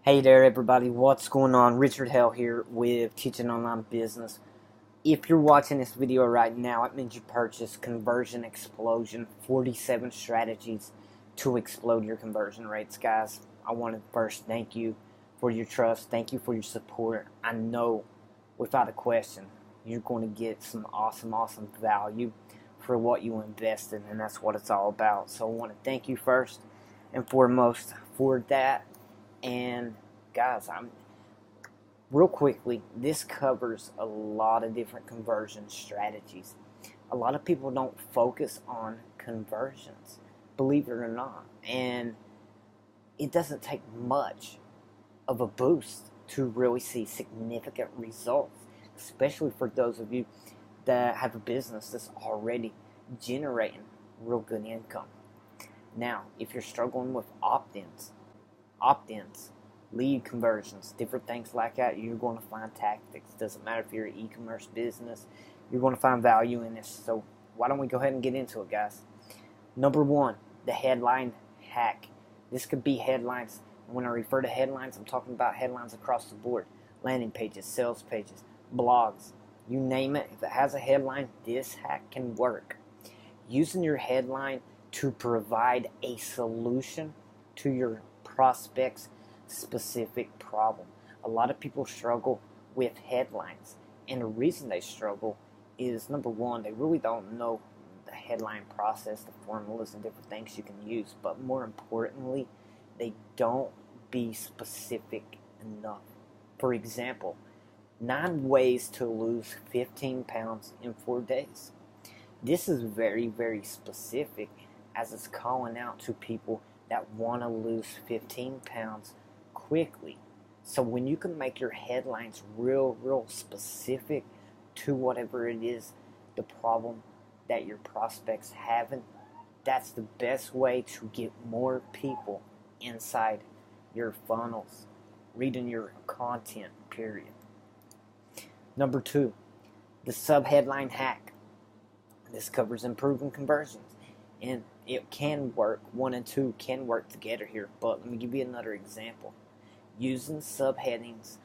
Hey there, everybody. What's going on? Richard Hell here with Teaching Online Business. If you're watching this video right now, it means you purchased Conversion Explosion 47 Strategies to Explode Your Conversion Rates. Guys, I want to first thank you for your trust. Thank you for your support. I know, without a question, you're going to get some awesome value for what you invested in, and that's what it's all about. So I want to thank you first and foremost for that. And guys, real quickly, this covers a lot of different conversion strategies. A lot of people don't focus on conversions, believe it or not, and it doesn't take much of a boost to really see significant results, especially for those of you that have a business that's already generating real good income. Now, if you're struggling with opt-ins, lead conversions, different things like that, you're going to find tactics. Doesn't matter if you're an e-commerce business, you're going to find value in this. So why don't we go ahead and get into it, guys? Number one, the headline hack. This could be headlines. When I refer to headlines, I'm talking about headlines across the board. Landing pages, sales pages, blogs, you name it. If it has a headline, this hack can work. Using your headline to provide a solution to your prospects' specific problem. A lot of people struggle with headlines, and the reason they struggle is, number one, they really don't know the headline process, the formulas and different things you can use, but more importantly, they don't be specific enough. For example, 9 ways to lose 15 pounds in 4 days. This is very specific, as it's calling out to people that want to lose 15 pounds quickly. So when you can make your headlines real specific to whatever it is, the problem that your prospects having, that's the best way to get more people inside your funnels, reading your content, period. Number two, the sub-headline hack. This covers improving conversions, and it can work. 1 and 2 can work together here, but let me give you another example. Using subheadings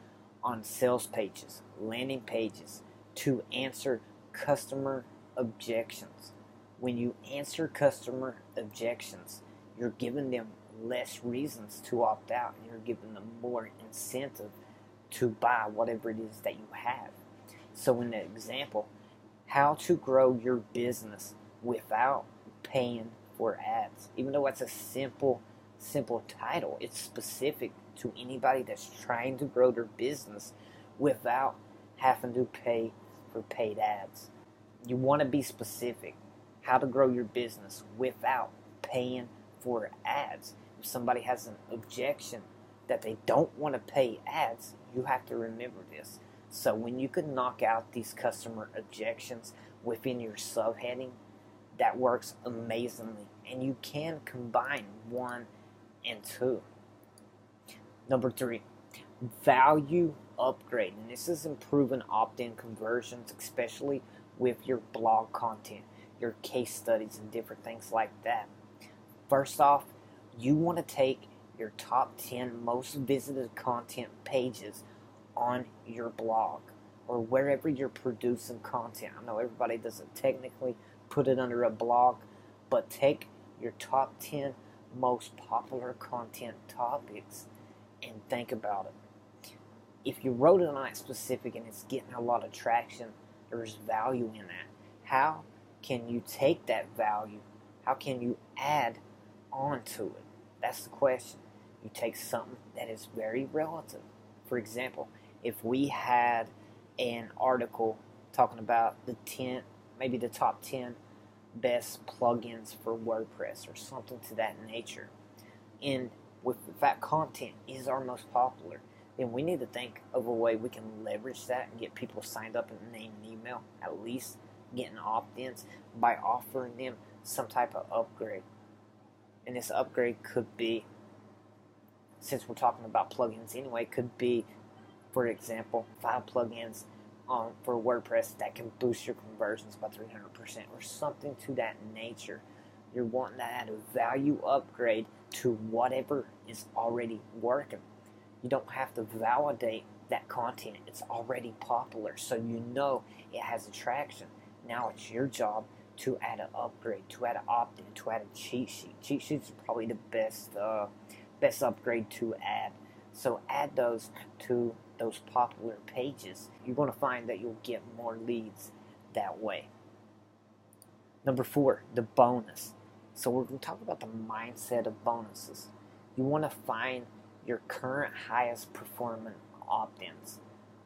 on sales pages, landing pages, to answer customer objections. When you answer customer objections, you're giving them less reasons to opt out, and you're giving them more incentive to buy whatever it is that you have. So in the example, how to grow your business without paying for ads. Even though it's a simple title, it's specific to anybody that's trying to grow their business without having to pay for paid ads. You want to be specific. How to grow your business without paying for ads. If somebody has an objection that they don't want to pay ads, you have to remember this. So when you can knock out these customer objections within your subheading, that works amazingly, and you can combine 1 and 2. Number 3, value upgrade, and this is improving opt-in conversions, especially with your blog content, your case studies, and different things like that. First off, you want to take your top 10 most visited content pages on your blog or wherever you're producing content. I know everybody doesn't technically put it under a blog, but take your top 10 most popular content topics and think about it. If you wrote it on that specific and it's getting a lot of traction, there's value in that. How can you take that value? How can you add on to it? That's the question. You take something that is very relative. For example, if we had an article talking about maybe the top 10 best plugins for WordPress or something to that nature, and if that content is our most popular, then we need to think of a way we can leverage that and get people signed up and name and email, at least getting opt-ins, by offering them some type of upgrade. And this upgrade could be, since we're talking about plugins anyway, could be, for example, 5 plugins for WordPress that can boost your conversions by 300% or something to that nature. You're wanting to add a value upgrade to whatever is already working. You don't have to validate that content. It's already popular, so you know it has attraction. Now it's your job to add an upgrade, to add an opt-in, to add a cheat sheet. Cheat sheets are probably the best upgrade to add. So add those to those popular pages. You're going to find that you'll get more leads that way. Number 4, the bonus. So we're going to talk about the mindset of bonuses. You want to find your current highest performing opt-ins.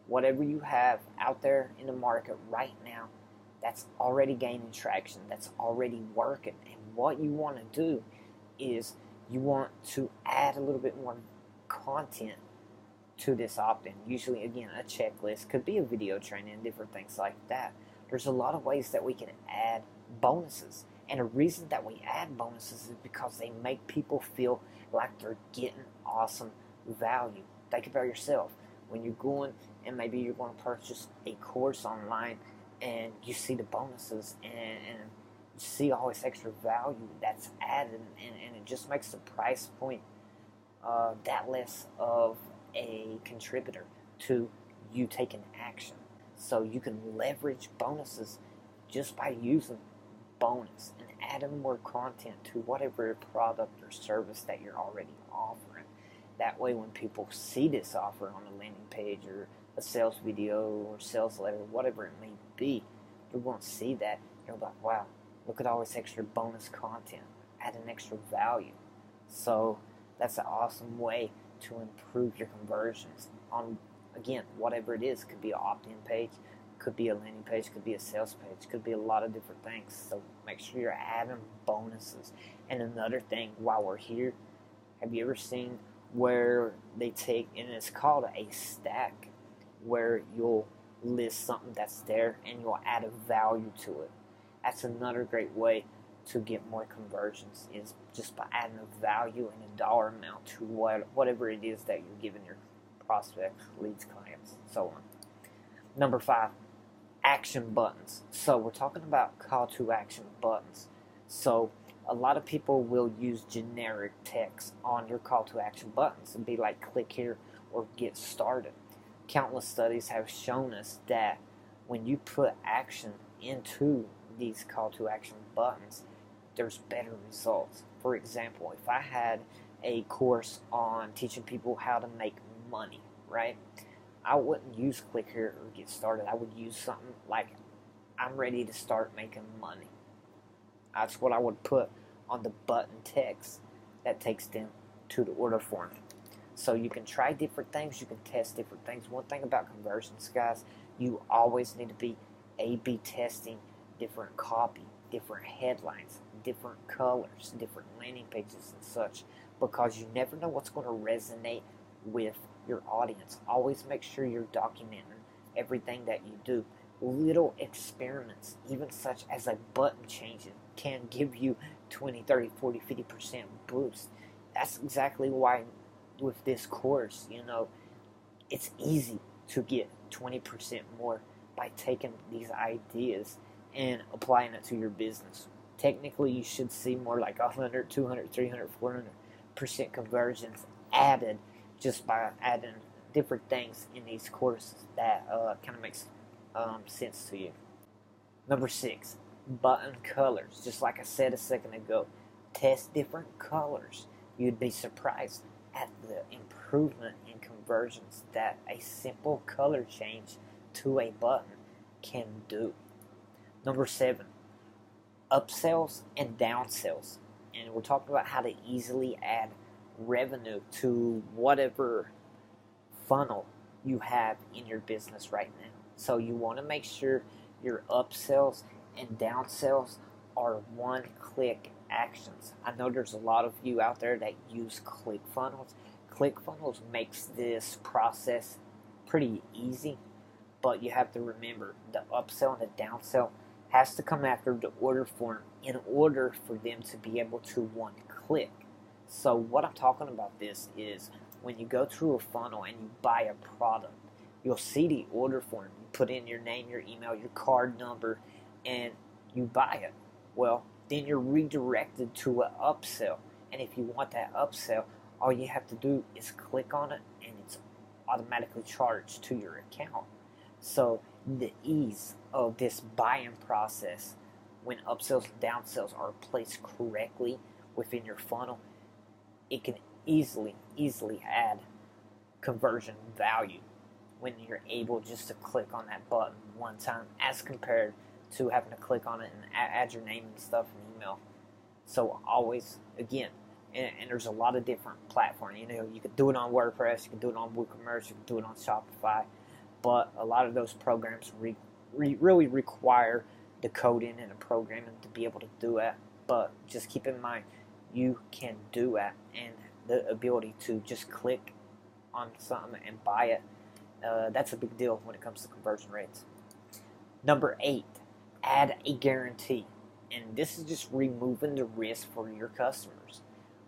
Whatever you have out there in the market right now that's already gaining traction, that's already working. And what you want to do is you want to add a little bit more content to this opt-in. Usually, again, a checklist, could be a video training, different things like that. There's a lot of ways that we can add bonuses. And the reason that we add bonuses is because they make people feel like they're getting awesome value. Think about yourself. When you're going and maybe you're going to purchase a course online and you see the bonuses and you see all this extra value that's added, and it just makes the price point that less of a contributor to you taking action. So you can leverage bonuses just by using bonus and adding more content to whatever product or service that you're already offering. That way when people see this offer on a landing page or a sales video or sales letter, whatever it may be, you're going to see that. You're like, wow, look at all this extra bonus content, adding extra value. So that's an awesome way to improve your conversions on, again, whatever it is. It could be an opt-in page, could be a landing page, could be a sales page, could be a lot of different things. So make sure you're adding bonuses. And another thing, while we're here, have you ever seen where they take, and it's called a stack, where you'll list something that's there and you'll add a value to it? That's another great way to get more conversions, is just by adding a value and a dollar amount to whatever it is that you're giving your prospects, leads, clients, so on. Number 5, action buttons. So we're talking about call to action buttons. So a lot of people will use generic text on your call to action buttons and be like, click here or get started. Countless studies have shown us that when you put action into these call to action buttons, there's better results. For example, if I had a course on teaching people how to make money, right? I wouldn't use click here or get started. I would use something like, I'm ready to start making money. That's what I would put on the button text that takes them to the order form. So you can try different things, you can test different things. One thing about conversions, guys, you always need to be A/B testing different copy, different headlines, different colors, different landing pages and such, because you never know what's going to resonate with your audience. Always make sure you're documenting everything that you do. Little experiments, even such as a button changing, can give you 20, 30, 40, 50% boost. That's exactly why with this course, it's easy to get 20% more by taking these ideas and applying it to your business. Technically, you should see more like 100, 200, 300, 400% conversions added just by adding different things in these courses that kind of makes sense to you. Number 6, button colors. Just like I said a second ago, test different colors. You'd be surprised at the improvement in conversions that a simple color change to a button can do. Number 7, upsells and downsells. And we're talking about how to easily add revenue to whatever funnel you have in your business right now. So you want to make sure your upsells and downsells are one-click actions. I know there's a lot of you out there that use ClickFunnels. ClickFunnels makes this process pretty easy, but you have to remember the upsell and the downsell has to come after the order form in order for them to be able to one-click. So what I'm talking about this is when you go through a funnel and you buy a product, you'll see the order form. You put in your name, your email, your card number, and you buy it. Well, then you're redirected to an upsell. And if you want that upsell, all you have to do is click on it and it's automatically charged to your account. So the ease of this buying process, when upsells and downsells are placed correctly within your funnel, it can easily add conversion value when you're able just to click on that button one time, as compared to having to click on it and add your name and stuff and email. So always, again, and there's a lot of different platforms. You know, you can do it on WordPress, you can do it on WooCommerce, you can do it on Shopify, but a lot of those programs really require the coding and the programming to be able to do it. But just keep in mind, you can do it, and the ability to just click on something and buy it, that's a big deal when it comes to conversion rates. Number 8, add a guarantee. And this is just removing the risk for your customers.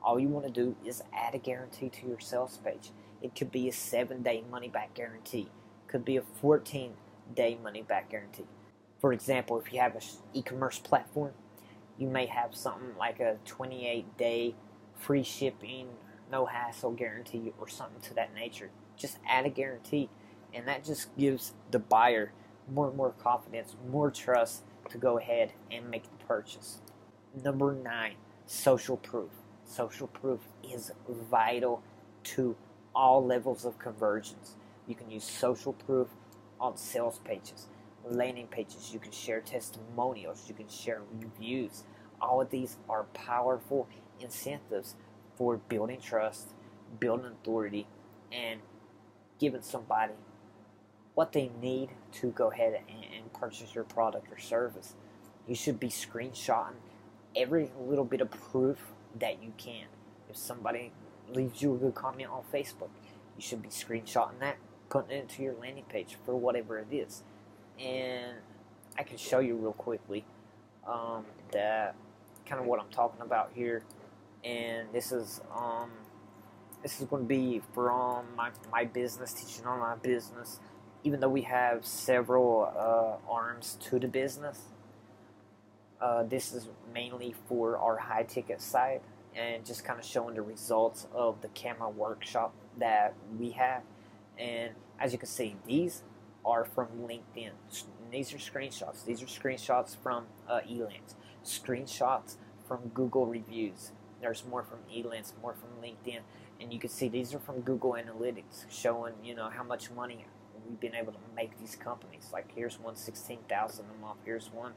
All you want to do is add a guarantee to your sales page. It could be a 7-day money-back guarantee. It could be a 14-day money-back guarantee. For example, if you have an e-commerce platform, you may have something like a 28-day free shipping, no hassle guarantee, or something to that nature. Just add a guarantee, and that just gives the buyer more and more confidence, more trust to go ahead and make the purchase. Number 9, social proof. Social proof is vital to all levels of conversions. You can use social proof on sales pages, landing pages. You can share testimonials. You can share reviews. All of these are powerful incentives for building trust, building authority, and giving somebody what they need to go ahead and purchase your product or service. You should be screenshotting every little bit of proof that you can. If somebody leaves you a good comment on Facebook, you should be screenshotting that, putting it into your landing page for whatever it is. And I can show you real quickly that kind of what I'm talking about here. And this is going to be from my business, teaching online business. Even though we have several arms to the business, this is mainly for our high ticket side, and just kind of showing the results of the camera workshop that we have. And as you can see, these are from LinkedIn. These are screenshots. These are screenshots from Elance. Screenshots from Google reviews. There's more from Elance, more from LinkedIn. And you can see these are from Google Analytics, showing, you know, how much money we've been able to make these companies. Like, here's one $16,000 a month. Here's one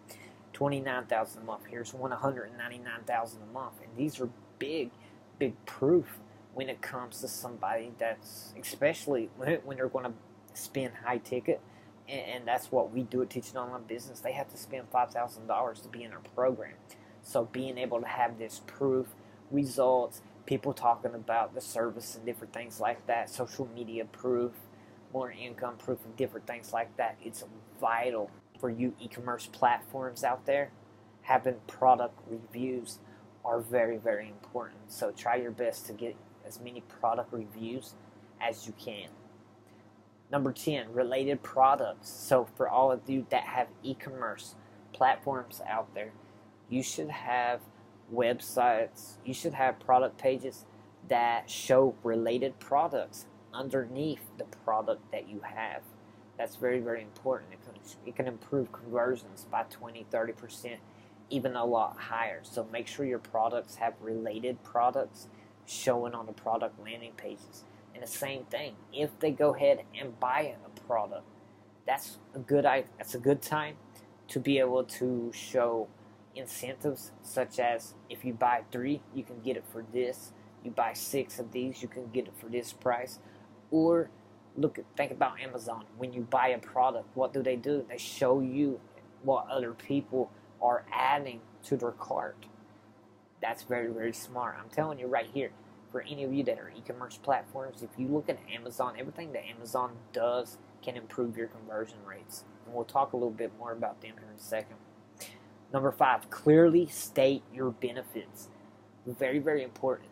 $29,000 a month. Here's one $199,000 a month. And these are big proof when it comes to somebody that's, especially when they're going to spend high ticket. And that's what we do at Teaching Online Business. They have to spend $5,000 to be in our program. So being able to have this proof, results, people talking about the service and different things like that, social media proof, more income proof, and different things like that, it's vital for you e-commerce platforms out there. Having product reviews are very important. So try your best to get as many product reviews as you can. Number 10, related products. So for all of you that have e-commerce platforms out there, you should have websites, you should have product pages that show related products underneath the product that you have. That's very important. It can improve conversions by 20-30%, even a lot higher. So make sure your products have related products showing on the product landing pages. And the same thing, if they go ahead and buy a product, that's a good time to be able to show incentives, such as if you buy 3, you can get it for this. You buy 6 of these, you can get it for this price. Or think about Amazon. When you buy a product, what do? They show you what other people are adding to their cart. That's very smart. I'm telling you right here, for any of you that are e-commerce platforms, if you look at Amazon, everything that Amazon does can improve your conversion rates. And we'll talk a little bit more about them here in a second. Number 5, clearly state your benefits. Very important.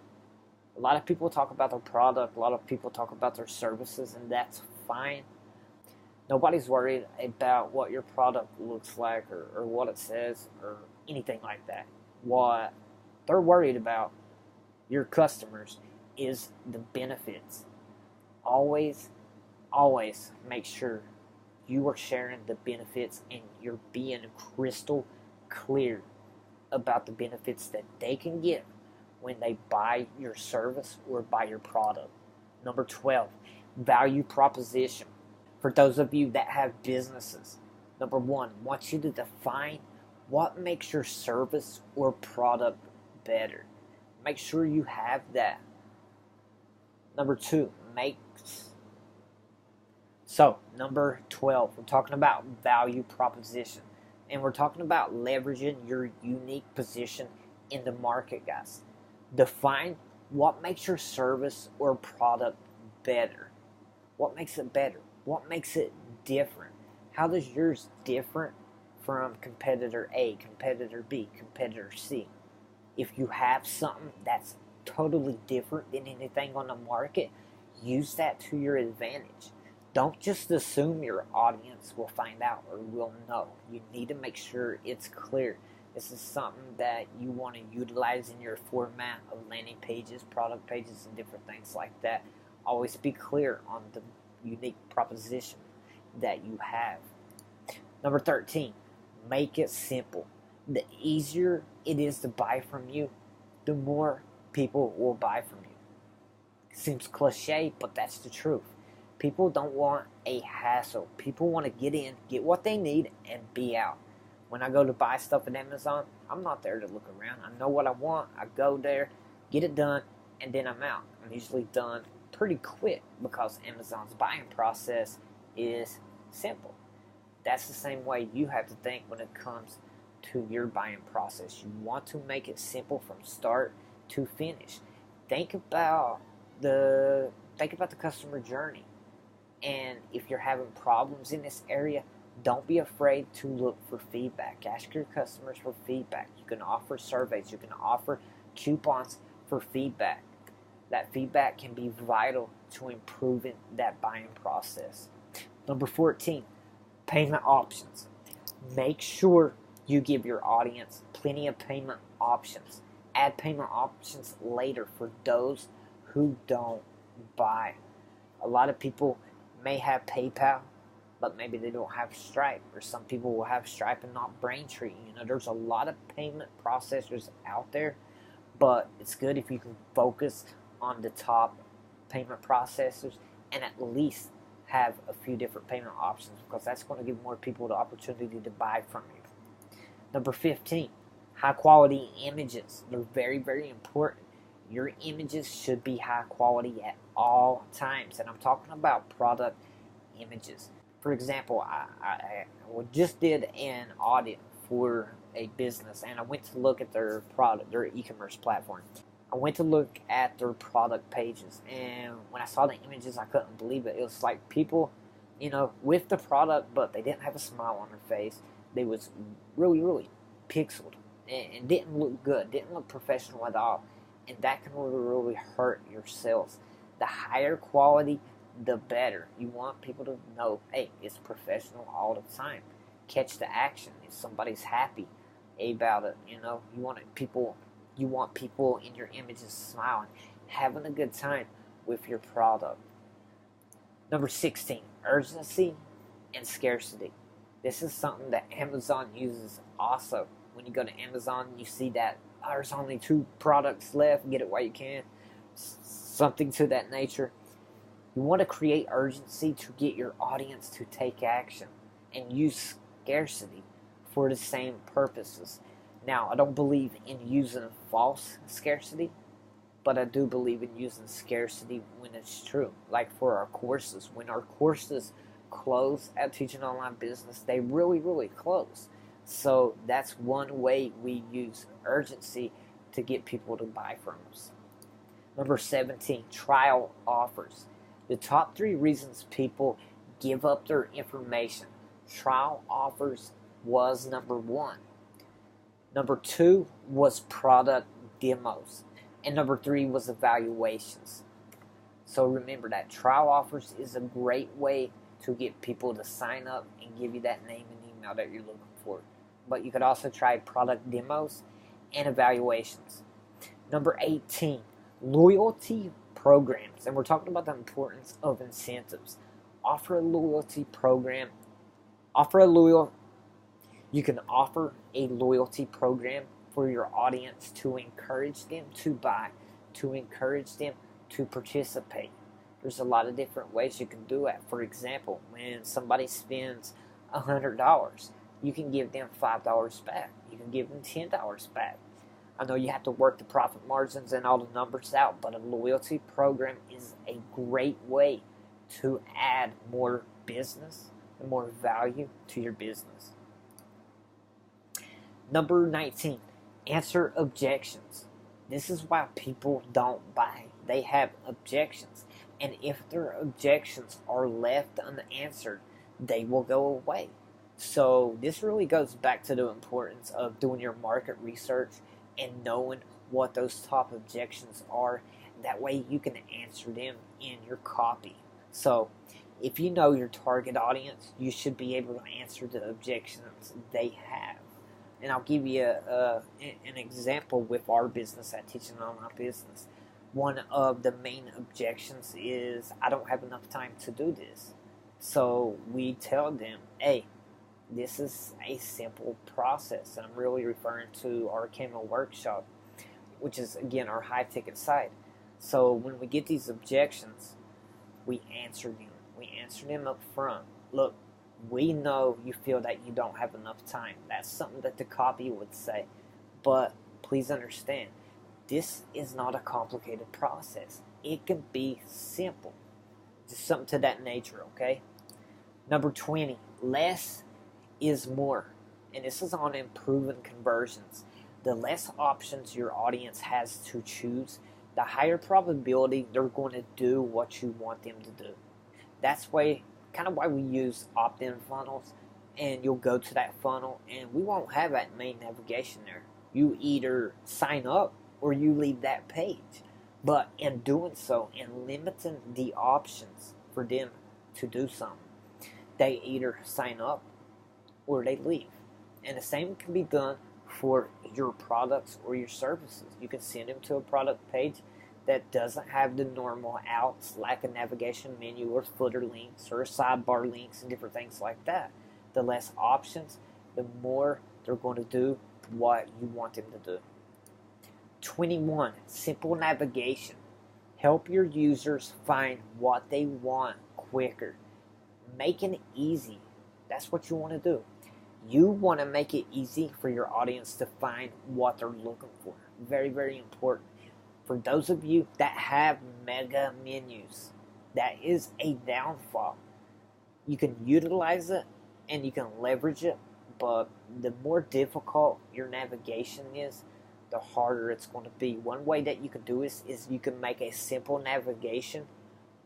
A lot of people talk about their product, a lot of people talk about their services, and that's fine. Nobody's worried about what your product looks like or what it says or anything like that. What they're worried about, your customers, is the benefits. Always always make sure you are sharing the benefits and you're being crystal clear about the benefits that they can get when they buy your service or buy your product. Number 12, value proposition. For those of you that have businesses, number one, I want you to define what makes your service or product better. Make sure you have that. Number two, number 12, we're talking about value proposition. And we're talking about leveraging your unique position in the market, guys. Define what makes your service or product better. What makes it better? What makes it different? How does yours different from competitor A, competitor B, competitor C? If you have something that's totally different than anything on the market, use that to your advantage. Don't just assume your audience will find out or will know. You need to make sure it's clear. This is something that you want to utilize in your format of landing pages, product pages, and different things like that. Always be clear on the unique proposition that you have. Number 13, make it simple. The easier it is to buy from you, the more people will buy from you. Seems cliche, but that's the truth. People don't want a hassle. People want to get in, get what they need, and be out. When I go to buy stuff at Amazon, I'm not there to look around. I know what I want. I go there, get it done, and then I'm out. I'm usually done pretty quick because Amazon's buying process is simple. That's the same way you have to think when it comes to your buying process. You want to make it simple from start to finish. Think about the customer journey. And if you're having problems in this area, don't be afraid to look for feedback. Ask your customers for feedback. You can offer surveys. You can offer coupons for feedback. That feedback can be vital to improving that buying process. Number 14, payment options. Make sure you give your audience plenty of payment options. Add payment options later for those who don't buy. A lot of people may have PayPal, but maybe they don't have Stripe, or some people will have Stripe and not Braintree. There's a lot of payment processors out there, but it's good if you can focus on the top payment processors and at least have a few different payment options, because that's going to give more people the opportunity to buy from you. Number 15, high quality images. They're very, very important. Your images should be high quality at all times, and I'm talking about product images. For example, I just did an audit for a business, and I went to look at their product, their e-commerce platform. I went to look at their product pages, and when I saw the images, I couldn't believe it. It was like people, with the product, but they didn't have a smile on their face. They was really, really pixeled and didn't look good, didn't look professional at all. And that can really, really hurt your sales. The higher quality, the better. You want people to know, hey, it's professional all the time. Catch the action. If somebody's happy about it, you want people in your images smiling, having a good time with your product. Number 16, urgency and scarcity. This is something that Amazon uses also. When you go to Amazon, you see that there's only 2 products left, get it while you can, something to that nature. You want to create urgency to get your audience to take action, and use scarcity for the same purposes. Now, I don't believe in using false scarcity, but I do believe in using scarcity when it's true. Like for our courses, when our courses close at Teaching Online Business, they really, really close. So that's one way we use urgency to get people to buy from us. Number 17, trial offers. The top 3 reasons people give up their information. Trial offers was number 1. Number 2 was product demos. And number 3 was evaluations. So remember that trial offers is a great way to get people to sign up and give you that name and email that you're looking for. But you could also try product demos and evaluations. Number 18, loyalty programs. And we're talking about the importance of incentives. offer a loyalty program. Offer a loyal. You can offer a loyalty program for your audience to encourage them to buy, to encourage them to participate. There's a lot of different ways you can do it. For example, when somebody spends $100, you can give them $5 back. You can give them $10 back. I know you have to work the profit margins and all the numbers out, but a loyalty program is a great way to add more business and more value to your business. Number 19, answer objections. This is why people don't buy. They have objections. And if their objections are left unanswered, they will go away. So this really goes back to the importance of doing your market research and knowing what those top objections are. That way you can answer them in your copy. So if you know your target audience, you should be able to answer the objections they have. And I'll give you an example with our business at Teaching Online Business. One of the main objections is, I don't have enough time to do this. So we tell them, hey, this is a simple process. And I'm really referring to our Camo workshop, which is, again, our high-ticket site. So when we get these objections, we answer them. We answer them up front. Look, we know you feel that you don't have enough time. That's something that the copy would say. But please understand, this is not a complicated process. It can be simple. Just something to that nature, okay? Number 20, less is more. And this is on improving conversions. The less options your audience has to choose, the higher probability they're going to do what you want them to do. That's kind of why we use opt-in funnels. And you'll go to that funnel and we won't have that main navigation there. You either sign up or you leave that page. But in doing so, in limiting the options for them to do something, they either sign up or they leave. And the same can be done for your products or your services. You can send them to a product page that doesn't have the normal outs, like a navigation menu or footer links or sidebar links and different things like that. The less options, the more they're going to do what you want them to do. 21, simple navigation. Help your users find what they want quicker. Making it easy. That's what you want to do. You want to make it easy for your audience to find what they're looking for. Very, very important. For those of you that have mega menus, that is a downfall. You can utilize it and you can leverage it, but the more difficult your navigation is, the harder it's going to be. One way that you can do this is you can make a simple navigation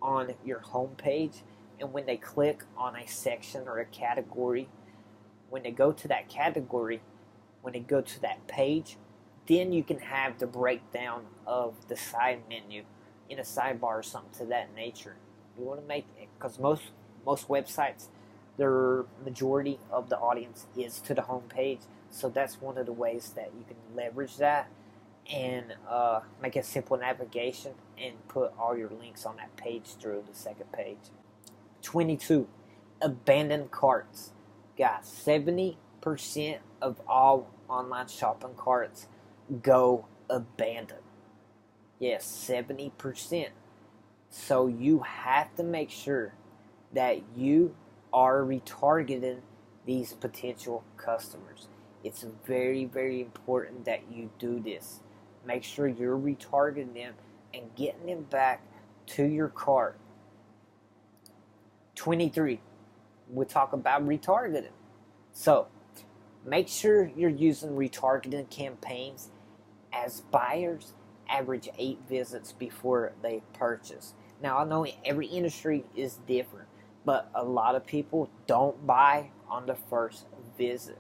on your home page, and when they click on a section or a category, when they go to that category, when they go to that page, then you can have the breakdown of the side menu in a sidebar or something to that nature. You want to make it, because most websites, their majority of the audience is to the home page. So that's one of the ways that you can leverage that and make a simple navigation and put all your links on that page through the second page. 22, abandoned carts. Guys, 70% of all online shopping carts go abandoned. Yes, 70%. So you have to make sure that you are retargeting these potential customers. It's very, very important that you do this. Make sure you're retargeting them and getting them back to your cart. 23, we'll talk about retargeting. So, make sure you're using retargeting campaigns as buyers average 8 visits before they purchase. Now, I know every industry is different, but a lot of people don't buy on the first visit.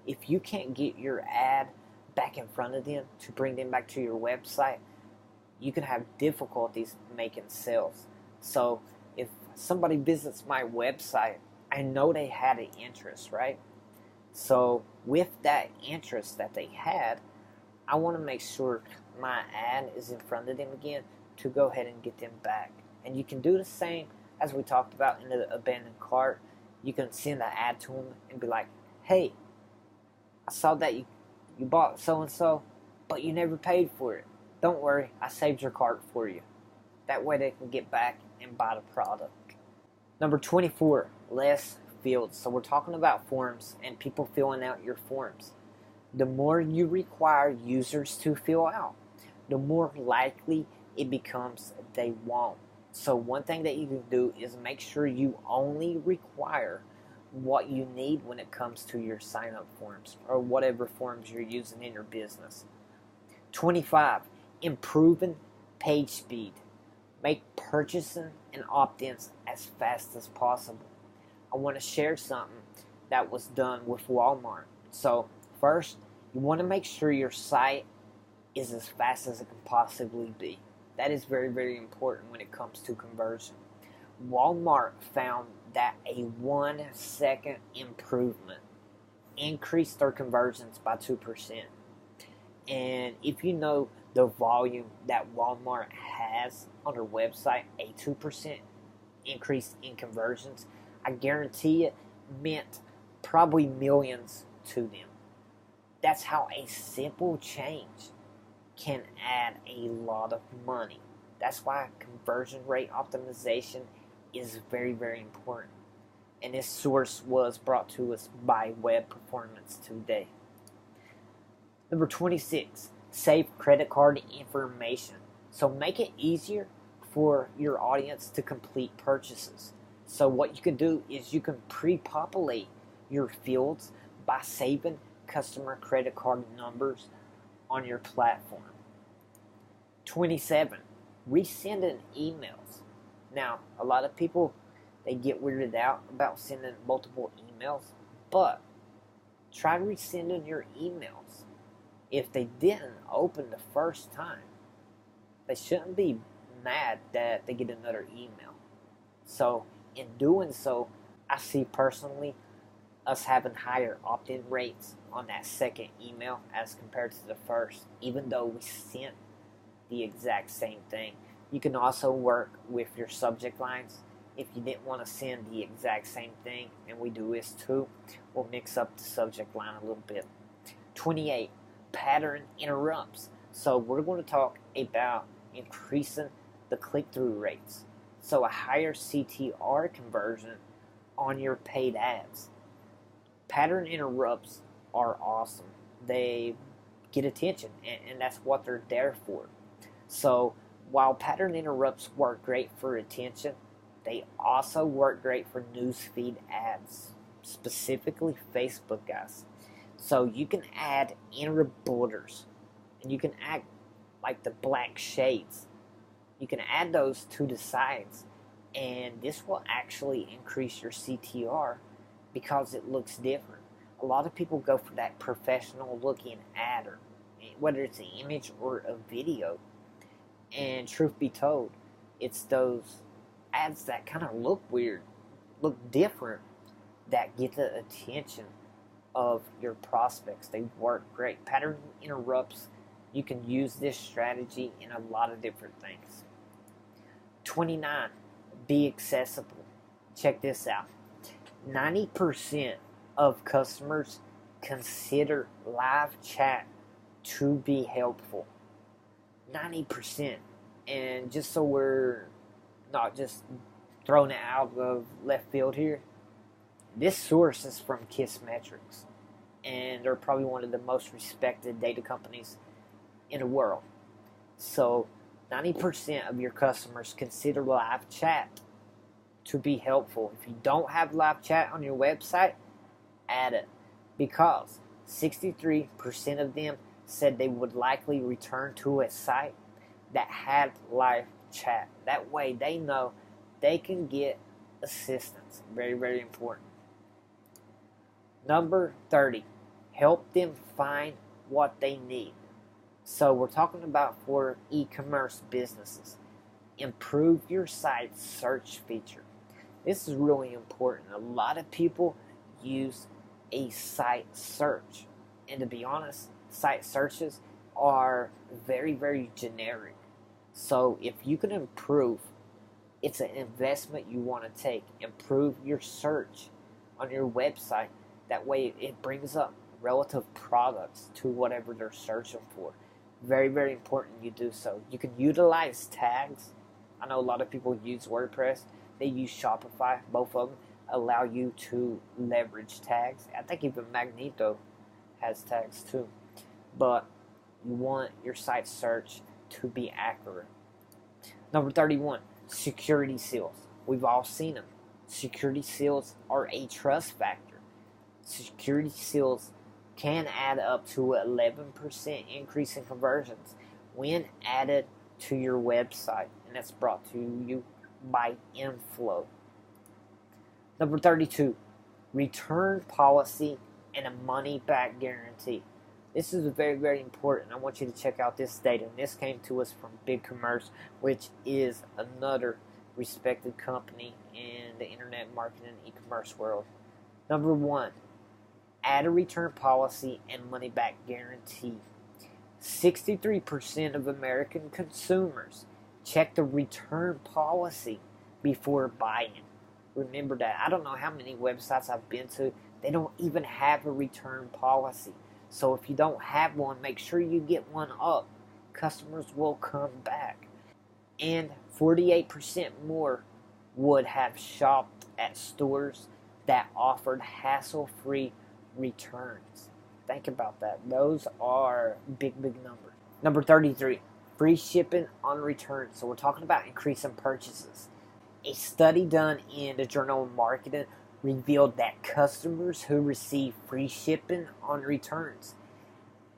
If you can't get your ad back in front of them to bring them back to your website, you can have difficulties making sales. So if somebody visits my website, I know they had an interest, right? So with that interest that they had, I want to make sure my ad is in front of them again to go ahead and get them back. And you can do the same as we talked about in the abandoned cart, you can send an ad to them and be like, hey, I saw that you bought so-and-so, but you never paid for it. Don't worry, I saved your cart for you. That way they can get back and buy the product. Number 24, less fields. So we're talking about forms and people filling out your forms. The more you require users to fill out, the more likely it becomes they won't. So one thing that you can do is make sure you only require what you need when it comes to your sign-up forms or whatever forms you're using in your business. 25, improving page speed. Make purchasing and opt-ins as fast as possible. I want to share something that was done with Walmart. So first, you want to make sure your site is as fast as it can possibly be. That is very, very important when it comes to conversion. Walmart found that a 1 second improvement increased their conversions by 2%. And if you know the volume that Walmart has on their website, a 2% increase in conversions, I guarantee it meant probably millions to them. That's how a simple change can add a lot of money. That's why conversion rate optimization is very, very important. And this source was brought to us by Web Performance Today. Number 26, save credit card information. So make it easier for your audience to complete purchases. So what you can do is you can pre-populate your fields by saving customer credit card numbers on your platform. 27, resending emails. Now, a lot of people, they get weirded out about sending multiple emails, but try resending your emails. If they didn't open the first time, they shouldn't be mad that they get another email. So, in doing so, I see personally us having higher opt-in rates on that second email as compared to the first, even though we sent the exact same thing. You can also work with your subject lines. If you didn't want to send the exact same thing, and we do this too, we'll mix up the subject line a little bit. 28, pattern interrupts. So we're going to talk about increasing the click-through rates. So a higher CTR conversion on your paid ads. Pattern interrupts are awesome. They get attention, and that's what they're there for. So while pattern interrupts work great for attention, they also work great for newsfeed ads, specifically Facebook, guys. So you can add inner borders, and you can add like the black shades. You can add those to the sides, and this will actually increase your CTR because it looks different. A lot of people go for that professional looking ad, or whether it's an image or a video. And truth be told, it's those ads that kind of look weird, look different, that get the attention of your prospects. They work great. Pattern interrupts, you can use this strategy in a lot of different things. 29, be accessible. Check this out. 90% of customers consider live chat to be helpful. 90%. And just so we're not just throwing it out of left field here, this source is from Kissmetrics, and they're probably one of the most respected data companies in the world. So 90% of your customers consider live chat to be helpful. If you don't have live chat on your website, add it, because 63% of them said they would likely return to a site that had live chat. That way they know they can get assistance. Very, very important. Number 30, help them find what they need. So we're talking about for e-commerce businesses. Improve your site's search feature. This is really important. A lot of people use a site search, and to be honest, site searches are very, very generic. So if you can improve It's an investment you want to take. Improve your search on your website. That way it brings up relative products to whatever they're searching for. Very, very important you do so. You can utilize tags. I know a lot of people use WordPress. They use Shopify. Both of them allow you to leverage tags. I think even Magento has tags too. But you want your site search to be accurate. Number 31, security seals. We've all seen them. Security seals are a trust factor. Security seals can add up to 11% increase in conversions when added to your website. And that's brought to you by Inflow. Number 32, return policy and a money-back guarantee. This is very, very important. I want you to check out this data. And this came to us from BigCommerce, which is another respected company in the internet marketing and e-commerce world. Number 1, add a return policy and money-back guarantee. 63% of American consumers check the return policy before buying. Remember that. I don't know how many websites I've been to. They don't even have a return policy. So if you don't have one, make sure you get one up. Customers will come back. And 48% more would have shopped at stores that offered hassle-free returns. Think about that. Those are big, big numbers. Number 33, free shipping on returns. So we're talking about increasing purchases. A study done in the Journal of Marketing revealed that customers who receive free shipping on returns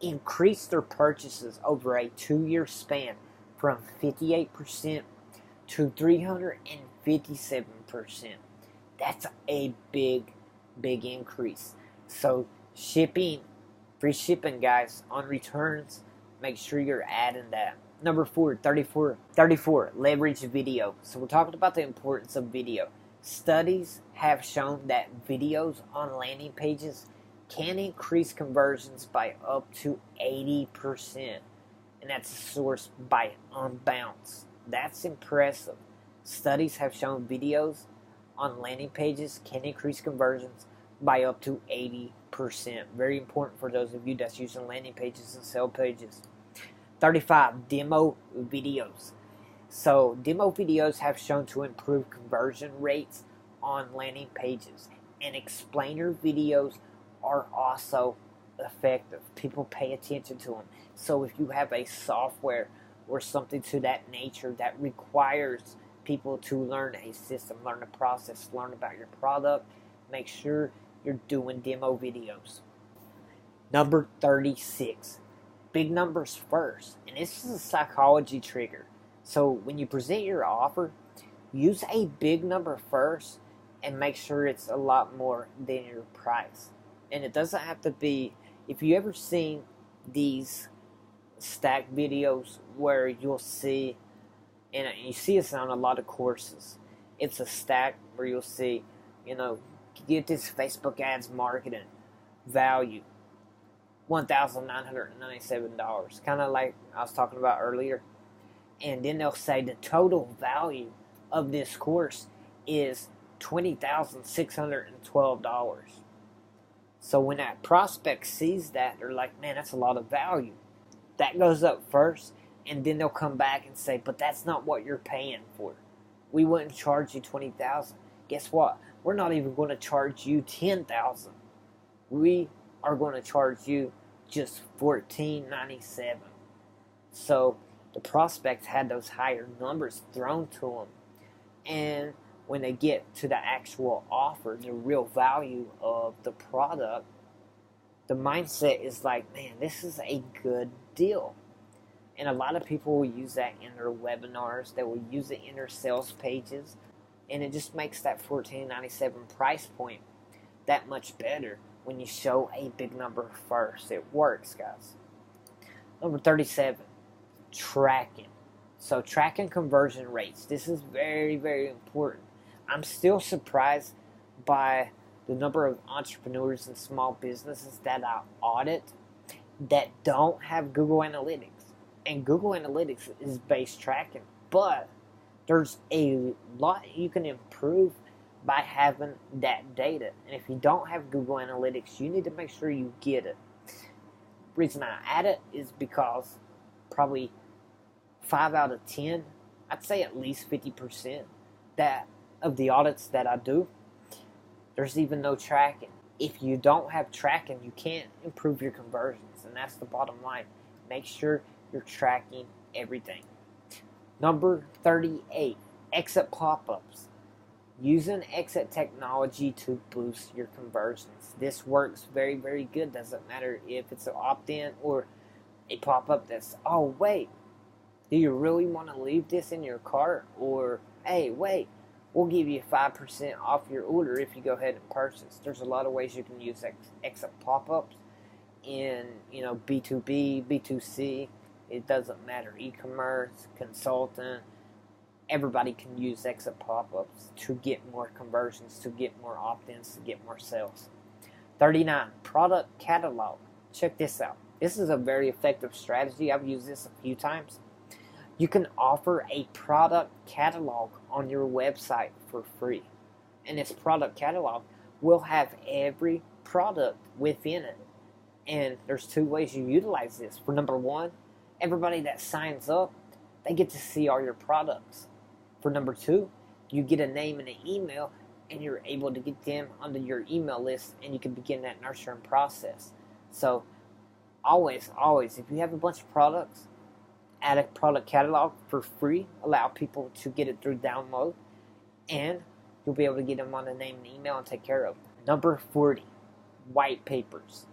increased their purchases over a 2-year span from 58% to 357%. That's a big, big increase. So free shipping, guys, on returns, make sure you're adding that. Number 34, leverage video. So we're talking about the importance of video. Studies have shown that videos on landing pages can increase conversions by up to 80%. And that's sourced by Unbounce. That's impressive. Studies have shown videos on landing pages can increase conversions by up to 80%. Very important for those of you that's using landing pages and sell pages. 35, demo videos. So demo videos have shown to improve conversion rates on landing pages. And explainer videos are also effective. People pay attention to them. So if you have a software or something to that nature that requires people to learn a system, learn a process, learn about your product, make sure you're doing demo videos. Number 36, big numbers first. And this is a psychology trigger. So when you present your offer, use a big number first and make sure it's a lot more than your price. And it doesn't have to be, if you ever seen these stack videos where you'll see, and you see this on a lot of courses, it's a stack where you'll see, get this Facebook ads marketing value, $1,997, kind of like I was talking about earlier. And then they'll say the total value of this course is $20,612. So when that prospect sees that, they're like, man, that's a lot of value. That goes up first, and then they'll come back and say, but that's not what you're paying for. We wouldn't charge you $20,000. Guess what? We're not even going to charge you $10,000. We are going to charge you just $14.97. So the prospects had those higher numbers thrown to them. And when they get to the actual offer, the real value of the product, the mindset is like, man, this is a good deal. And a lot of people will use that in their webinars. They will use it in their sales pages. And it just makes that $14.97 price point that much better when you show a big number first. It works, guys. Number 37, tracking. So tracking conversion rates. This is very, very important. I'm still surprised by the number of entrepreneurs and small businesses that I audit that don't have Google Analytics. And Google Analytics is based tracking, but There's a lot you can improve by having that data. And if you don't have Google Analytics, you need to make sure you get it. Reason I add it is because probably 5 out of 10, I'd say at least 50% that of the audits that I do, there's even no tracking. If you don't have tracking, you can't improve your conversions, and that's the bottom line. Make sure you're tracking everything. Number 38, exit pop-ups. Using exit technology to boost your conversions. This works very, very good. Doesn't matter if it's an opt-in or a pop-up that's, oh, wait, do you really want to leave this in your cart? Or, hey, wait, we'll give you 5% off your order if you go ahead and purchase. There's a lot of ways you can use exit pop-ups in, B2B, B2C. It doesn't matter. E-commerce, consultant, everybody can use exit pop-ups to get more conversions, to get more opt-ins, to get more sales. 39, product catalog. Check this out. This is a very effective strategy. I've used this a few times. You can offer a product catalog on your website for free. And this product catalog will have every product within it. And there's 2 ways you utilize this. For number 1, everybody that signs up, they get to see all your products. For number 2, you get a name and an email, and you're able to get them onto your email list, and you can begin that nurturing process. So always, if you have a bunch of products, add a product catalog for free. Allow people to get it through download, and you'll be able to get them on a name and email and take care of them. Number 40, white papers.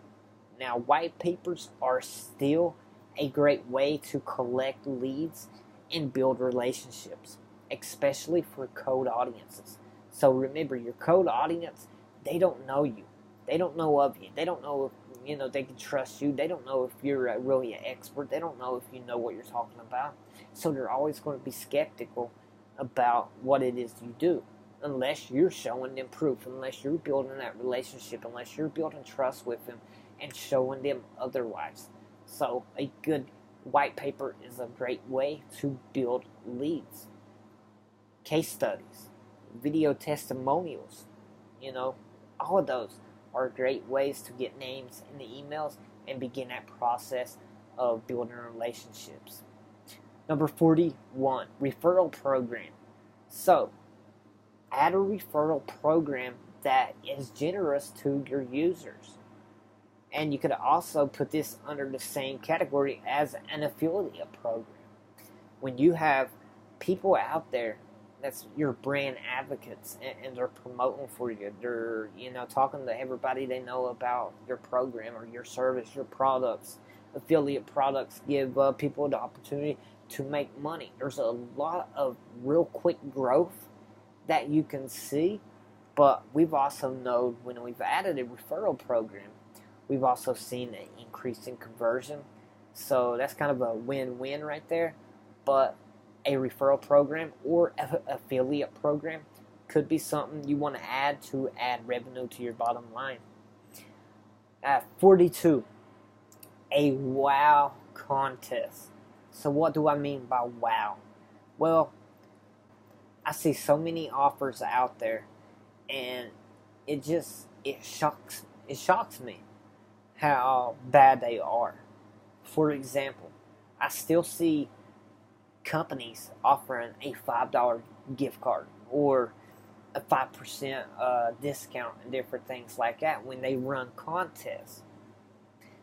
Now, white papers are still a great way to collect leads and build relationships, especially for cold audiences. So remember, your cold audience, they don't know you. They don't know of you. They don't know if they can trust you. They don't know if you're really an expert. They don't know if you know what you're talking about. So they're always going to be skeptical about what it is you do, unless you're showing them proof, unless you're building that relationship, unless you're building trust with them and showing them otherwise. So a good white paper is a great way to build leads. Case studies, video testimonials, all of those are great ways to get names in the emails and begin that process of building relationships. Number 41, referral program. So, add a referral program that is generous to your users. And you could also put this under the same category as an affiliate program. When you have people out there that's your brand advocates and they're promoting for you, they're talking to everybody they know about your program or your service, your products. Affiliate products give people the opportunity to make money. There's a lot of real quick growth that you can see, but we've also known when we've added a referral program, we've also seen an increase in conversion. So that's kind of a win-win right there. But a referral program or affiliate program could be something you want to add revenue to your bottom line. 42, a wow contest. So what do I mean by wow? Well, I see so many offers out there, and it shocks me how bad they are. For example, I still see companies offering a $5 gift card or a 5% discount and different things like that when they run contests.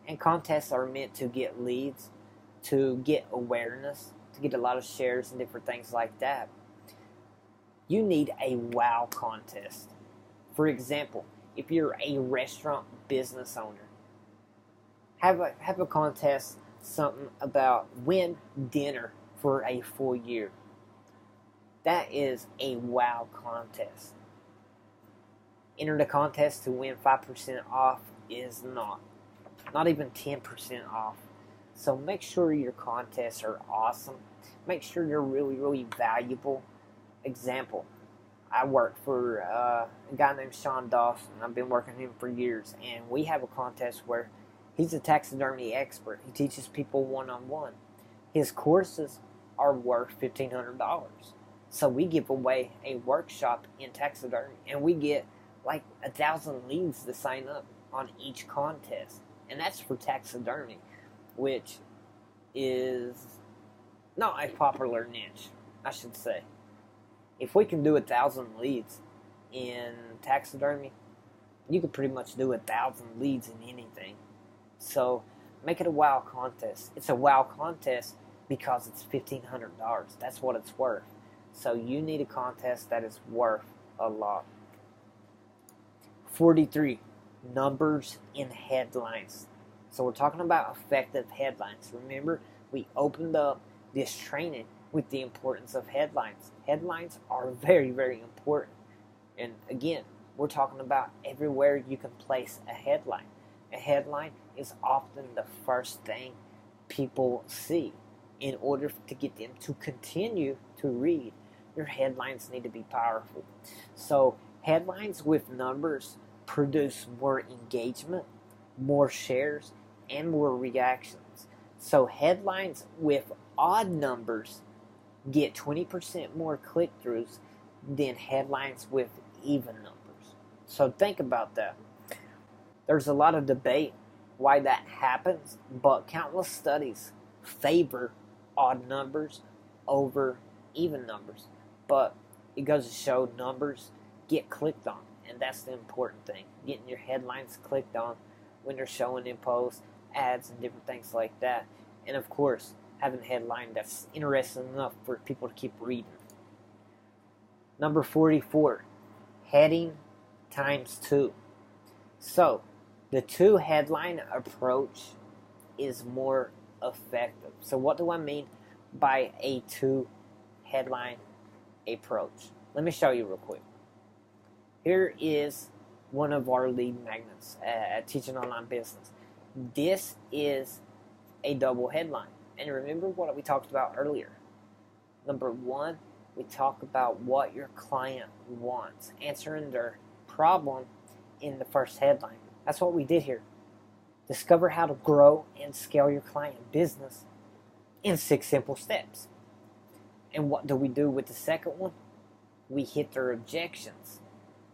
And contests are meant to get leads, to get awareness, to get a lot of shares and different things like that. You need a wow contest. For example, if you're a restaurant business owner, have a contest, something about win dinner for a full year. That is a wow contest. Enter the contest to win 5% off is not even 10% off. So make sure your contests are awesome. Make sure you're really, really valuable. Example, I work for a guy named Sean Dawson. I've been working with him for years, and we have a contest where he's a taxidermy expert. He teaches people one-on-one. His courses are worth $1,500. So we give away a workshop in taxidermy, and we get like 1,000 leads to sign up on each contest, and that's for taxidermy, which is not a popular niche, I should say. If we can do 1,000 leads in taxidermy, you could pretty much do 1,000 leads in anything. So make it a wow contest. It's a wow contest because it's $1,500. That's what it's worth. So you need a contest that is worth a lot. 43, numbers in headlines. So we're talking about effective headlines. Remember, we opened up this training with the importance of headlines. Headlines are very, very important. And again, we're talking about everywhere you can place a headline. A headline is often the first thing people see. In order to get them to continue to read, your headlines need to be powerful. So headlines with numbers produce more engagement, more shares, and more reactions. So headlines with odd numbers get 20% more click-throughs than headlines with even numbers. So think about that. There's a lot of debate why that happens, but countless studies favor odd numbers over even numbers. But it goes to show numbers get clicked on, and that's the important thing. Getting your headlines clicked on when you're showing in posts, ads, and different things like that. And of course, having a headline that's interesting enough for people to keep reading. Number 44, heading times 2. So, the 2 headline approach is more effective. So what do I mean by a 2 headline approach? Let me show you real quick. Here is one of our lead magnets at Teaching Online Business. This is a double headline. And remember what we talked about earlier. Number 1, we talk about what your client wants, answering their problem in the first headline. That's what we did here. Discover how to grow and scale your client business in 6 simple steps. And what do we do with the second one? We hit their objections.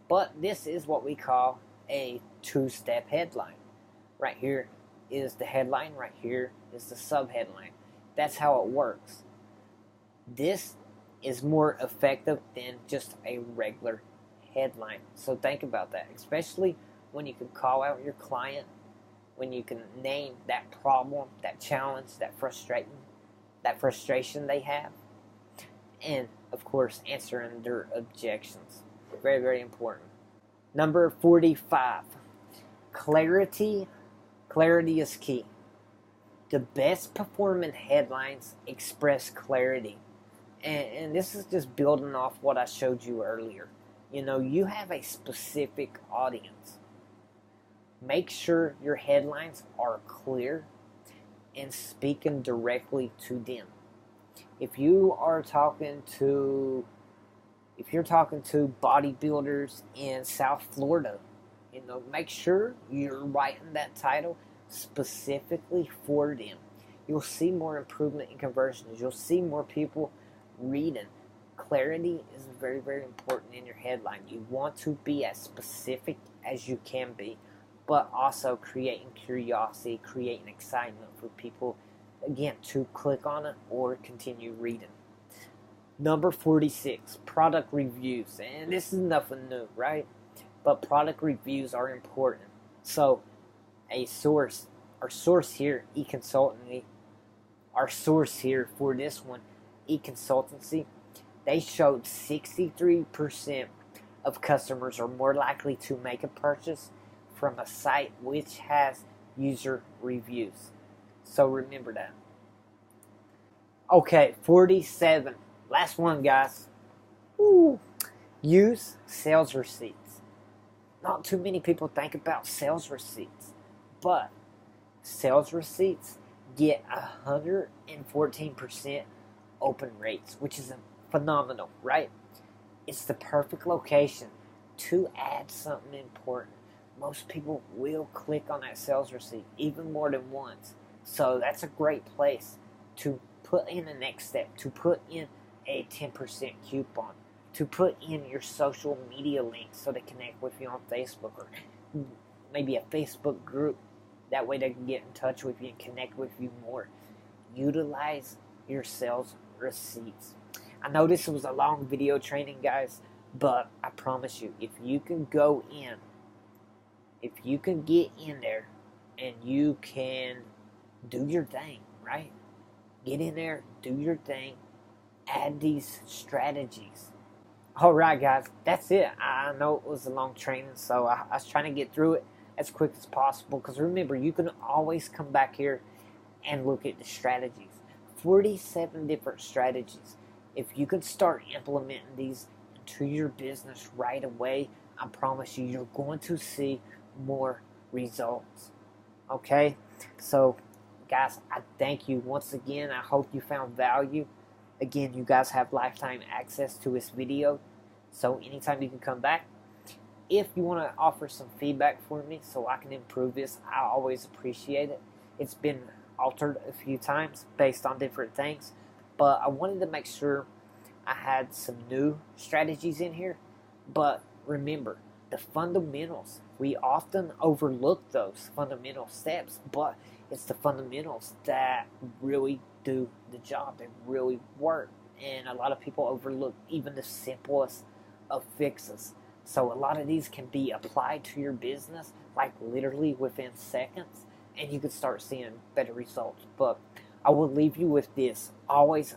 But this is what we call a 2-step headline. Right here is the headline, right here is the subheadline. That's how it works. This is more effective than just a regular headline. So think about that, especially when you can call out your client, when you can name that problem, that challenge, that frustration they have, and of course answering their objections. Very, very important. Number 45, clarity. Clarity is key. The best performing headlines express clarity. And this is just building off what I showed you earlier. You know, you have a specific audience. Make sure your headlines are clear and speaking directly to them. If you're talking to bodybuilders in South Florida, you know, make sure you're writing that title specifically for them. You'll see more improvement in conversions. You'll see more people reading. Clarity is very, very important in your headline. You want to be as specific as you can be, but also creating curiosity, creating excitement for people, again, to click on it or continue reading. Number 46, product reviews. And this is nothing new, right? But product reviews are important. So, our source here, eConsultancy, our source here for this one, eConsultancy, they showed 63% of customers are more likely to make a purchase from a site which has user reviews. So remember that. Okay, 47. Last one, guys. Ooh. Use sales receipts. Not too many people think about sales receipts, but sales receipts get 114% open rates, which is phenomenal, right? It's the perfect location to add something important. Most people will click on that sales receipt even more than once. So that's a great place to put in the next step, to put in a 10% coupon to put in your social media links so they connect with you on Facebook or maybe a Facebook group. That way they can get in touch with you and connect with you more. Utilize your sales receipts. I know this was a long video training, guys, but I promise you, if you can go in, if you can get in there and you can do your thing, right? Get in there, do your thing, add these strategies. Alright, guys, that's it. I know it was a long training, so I was trying to get through it as quick as possible, because remember, you can always come back here and look at the strategies. 47 different strategies. If you can start implementing these into your business right away, I promise you, you're going to see more results. Okay? So, guys, I thank you once again. I hope you found value. Again, you guys have lifetime access to this video, so anytime you can come back. If you want to offer some feedback for me so I can improve this, I always appreciate it. It's been altered a few times based on different things, but I wanted to make sure I had some new strategies in here. But remember, the fundamentals, we often overlook those fundamental steps, but it's the fundamentals that really do the job. They really work, and a lot of people overlook even the simplest of fixes. So a lot of these can be applied to your business like literally within seconds, and you can start seeing better results. But I will leave you with this. Always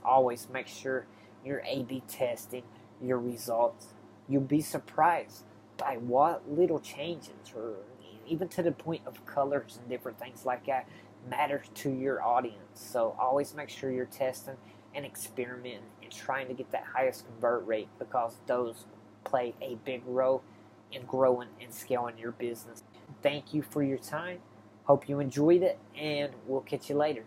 make sure you're A/B testing your results. You'll be surprised by what little changes, or even to the point of colors and different things like that, matter to your audience. So always make sure you're testing and experimenting and trying to get that highest convert rate, because those play a big role in growing and scaling your business. Thank you for your time. Hope you enjoyed it, and we'll catch you later.